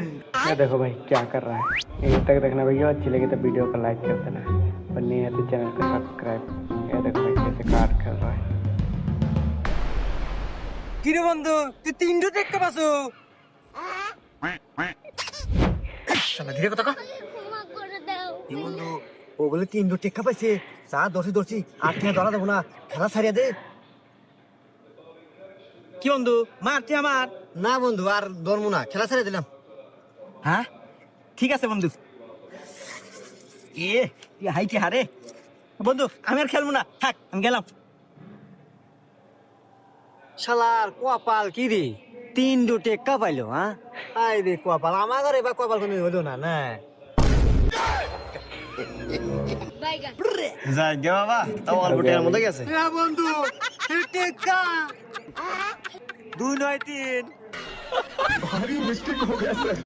ये देखो भाई क्या कर रहा है। ये तक देखना भैया, अच्छी लगी तो वीडियो को लाइक कर देना, और नहीं है तो चैनल को सब्सक्राइब। ये देखो भाई कैसे कार्ड खेल रहा है। কিরে বন্ধু তুই তিনটো দেখতে পাসু শালা ধীরে কথা কা ক্ষমা করে দাও। এই বন্ধু ও বলে তিনটো টেক্কা পাইছে যা দর্শি আর টিয়া ধরা দেবো না, খেলা ছাড়িয়ে দে। কি বন্ধু মারতে আমার না বন্ধু আর ধরবো না, খেলা ছেড়ে দিলাম। হ্যাঁ ঠিক আছে বন্ধু। তুই হাইকে হারে বন্ধু, আমি আর খেলবো না, থাক আমি গেলাম। শালার কপাল কি রে, তিনটো টেক্কা পাইলো। হ্যাঁ আই রে কপাল, আমার ঘরে এবার কপাল কোনো হলো না না। বাইগান যাই গে বাবা, তাও অল্প টাকার মধ্যে গেছে। বন্ধু টেক্কা 2 9 3